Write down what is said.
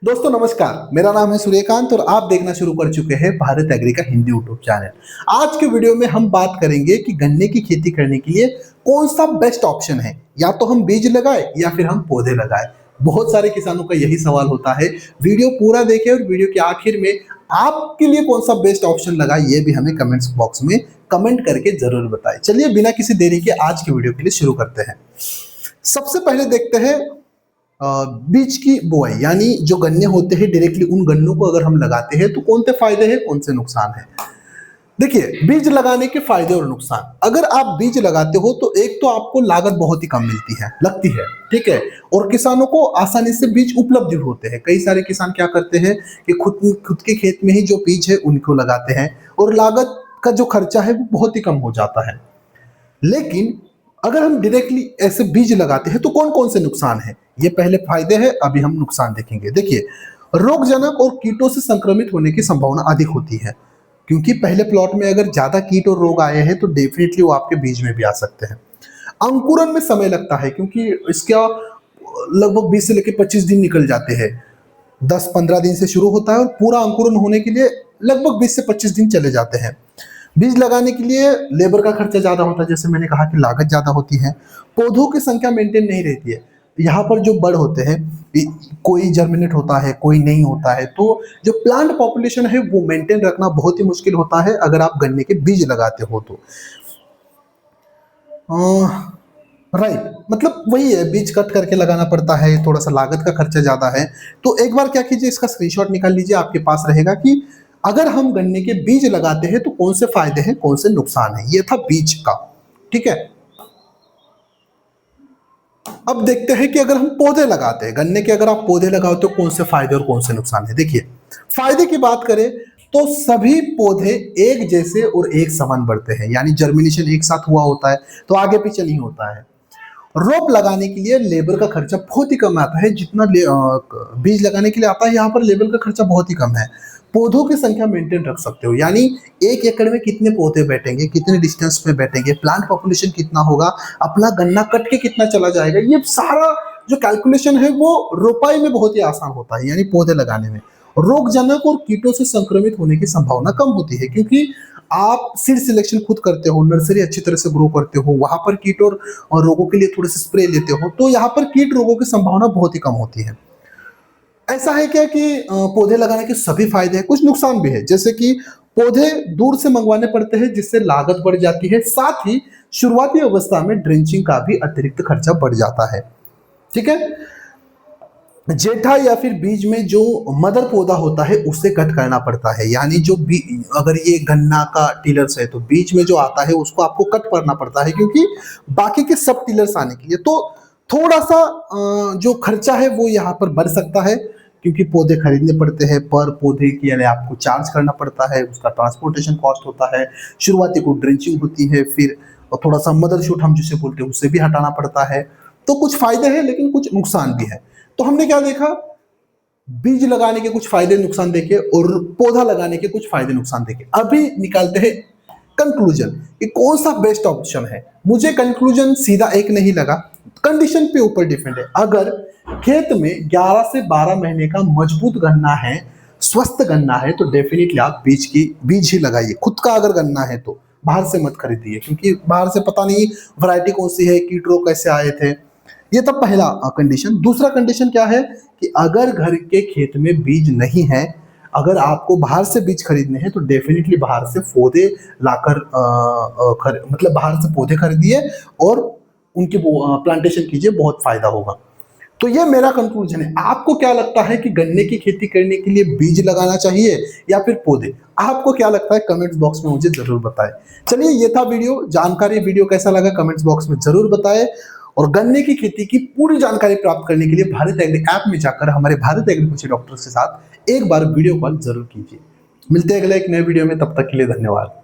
दोस्तों नमस्कार, मेरा नाम है सूर्यकांत और आप देखना शुरू कर चुके हैं भारत एग्री का हिंदी यूट्यूब चैनल। आज के वीडियो में हम बात करेंगे कि गन्ने की खेती करने के लिए कौन सा बेस्ट ऑप्शन है, या तो हम बीज लगाएं या फिर हम पौधे लगाएं। बहुत सारे किसानों का यही सवाल होता है। वीडियो पूरा देखें और वीडियो के आखिर में आपके लिए कौन सा बेस्ट ऑप्शन लगा ये भी हमें कमेंट्स बॉक्स में कमेंट करके जरूर बताएं। चलिए बिना किसी देरी के आज के वीडियो के लिए शुरू करते हैं। सबसे पहले देखते हैं बीज की बुआई, यानी जो गन्ने होते हैं डायरेक्टली उन गन्नों को अगर हम लगाते हैं तो कौन से फायदे हैं कौन से नुकसान है। देखिए, बीज लगाने के फायदे और नुकसान। अगर आप बीज लगाते हो तो एक तो आपको लागत बहुत ही कम लगती है, ठीक है, और किसानों को आसानी से बीज उपलब्ध होते हैं। कई सारे किसान क्या करते हैं कि खुद के खेत में ही जो बीज है उनको लगाते हैं और लागत का जो खर्चा है वो बहुत ही कम हो जाता है। लेकिन अगर हम डायरेक्टली ऐसे बीज लगाते हैं तो कौन कौन से नुकसान है, ये पहले फायदे हैं, अभी हम नुकसान देखेंगे। देखिए, रोगजनक और कीटों से संक्रमित होने की संभावना अधिक होती है, क्योंकि पहले प्लॉट में अगर ज्यादा कीट और रोग आए हैं तो डेफिनेटली वो आपके बीज में भी आ सकते हैं। अंकुरन में समय लगता है, क्योंकि इसका लगभग 20 से लेकर 25 दिन निकल जाते हैं। 10-15 दिन से शुरू होता है और पूरा अंकुरन होने के लिए लगभग 20 से 25 दिन चले जाते हैं। बीज लगाने के लिए लेबर का खर्चा ज्यादा होता है, जैसे मैंने कहा कि लागत ज्यादा होती है। पौधों की संख्या मेंटेन नहीं रहती है। यहाँ पर जो बड़ होते हैं, कोई जर्मिनेट होता है कोई नहीं होता है, तो जो प्लांट पॉपुलेशन है वो मेंटेन रखना बहुत ही मुश्किल होता है अगर आप गन्ने के बीज लगाते हो तो। राइट, मतलब वही है, बीज कट करके लगाना पड़ता है, थोड़ा सा लागत का खर्चा ज्यादा है। तो एक बार क्या कीजिए, इसका स्क्रीनशॉट निकाल लीजिए, आपके पास रहेगा कि अगर हम गन्ने के बीज लगाते हैं तो कौन से फायदे हैं कौन से नुकसान है। ये था बीज का, ठीक है। अब देखते हैं कि अगर हम पौधे लगाते हैं गन्ने के, अगर आप पौधे लगाओ तो कौन से फायदे और कौन से नुकसान है। देखिए, फायदे की बात करें तो सभी पौधे एक जैसे और एक समान बढ़ते हैं, यानी जर्मिनेशन एक साथ हुआ होता है तो आगे पीछे नहीं होता है। रोप लगाने के लिए लेबर का खर्चा बहुत ही कम आता है, जितना बीज लगाने के लिए आता है यहाँ पर लेबर का खर्चा बहुत ही कम है। पौधों की संख्या मेंटेन रख सकते हो, यानी 1 एकड़ में कितने पौधे बैठेंगे, कितने डिस्टेंस में बैठेंगे, प्लांट पॉपुलेशन कितना होगा, अपना गन्ना कट के कितना चला जाएगा, ये सारा जो कैलकुलेशन है वो रोपाई में बहुत ही आसान होता है, यानी पौधे लगाने में। रोगजनक और कीटों से संक्रमित होने की संभावना कम होती है, क्योंकि आप सीड सिलेक्शन खुद करते हो, नर्सरी अच्छी तरह से ग्रो करते हो, वहां पर कीट और रोगों के लिए थोड़े से स्प्रे लेते हो, तो यहाँ पर कीट रोगों की संभावना बहुत ही कम होती है। ऐसा है क्या कि पौधे लगाने के सभी फायदे हैं, कुछ नुकसान भी है, जैसे कि पौधे दूर से मंगवाने पड़ते हैं जिससे लागत बढ़ जाती है, साथ ही शुरुआती अवस्था में ड्रेंचिंग का भी अतिरिक्त खर्चा बढ़ जाता है, ठीक है। जेठा या फिर बीज में जो मदर पौधा होता है उसे कट करना पड़ता है, यानी जो अगर ये गन्ना का टिलर्स है तो बीच में जो आता है उसको आपको कट करना पड़ता है, क्योंकि बाकी के सब टिलर्स आने के लिए तो थोड़ा सा जो खर्चा है वो यहाँ पर बढ़ सकता है, क्योंकि पौधे खरीदने पड़ते हैं, पर पौधे के लिए आपको चार्ज करना पड़ता है, उसका ट्रांसपोर्टेशन कॉस्ट होता है, शुरुआती को ड्रेंचिंग होती है, फिर थोड़ा सा मदर शूट हम जिसे बोलते हैं उसे भी हटाना पड़ता है। तो कुछ फायदे हैं लेकिन कुछ नुकसान भी है। तो हमने क्या देखा, बीज लगाने के कुछ फायदे नुकसान देखे और पौधा लगाने के कुछ फायदे नुकसान देखे। अभी निकालते हैं कंक्लूजन कि कौन सा बेस्ट ऑप्शन है। मुझे कंक्लूजन सीधा एक नहीं लगा, कंडीशन पे ऊपर डिपेंड है। अगर खेत में 11 से 12 महीने का मजबूत गन्ना है, स्वस्थ गन्ना है, तो डेफिनेटली आप बीज ही लगाइए। खुद का अगर गन्ना है तो बाहर से मत खरीदिए, क्योंकि बाहर से पता नहीं वैरायटी कौन सी है, कीट रोग कैसे आए थे। ये तो पहला कंडीशन। दूसरा कंडीशन क्या है कि अगर घर के खेत में बीज नहीं है, अगर आपको बाहर से बीज खरीदने हैं तो डेफिनेटली बाहर से पौधे लाकर मतलब बाहर से पौधे खरीदिए और उनकी प्लांटेशन कीजिए, बहुत फायदा होगा। तो ये मेरा कंक्लूजन है। आपको क्या लगता है कि गन्ने की खेती करने के लिए बीज लगाना चाहिए या फिर पौधे? आपको क्या लगता है कमेंट्स बॉक्स में मुझे जरूर बताएं। चलिए, ये था जानकारी। वीडियो कैसा लगा कमेंट्स बॉक्स में जरूर बताएं, और गन्ने की खेती की पूरी जानकारी प्राप्त करने के लिए भारत एग्री ऐप में जाकर हमारे भारत एग्री कृषि डॉक्टर के साथ एक बार वीडियो कॉल जरूर कीजिए। मिलते हैं अगले एक नए वीडियो में, तब तक के लिए धन्यवाद।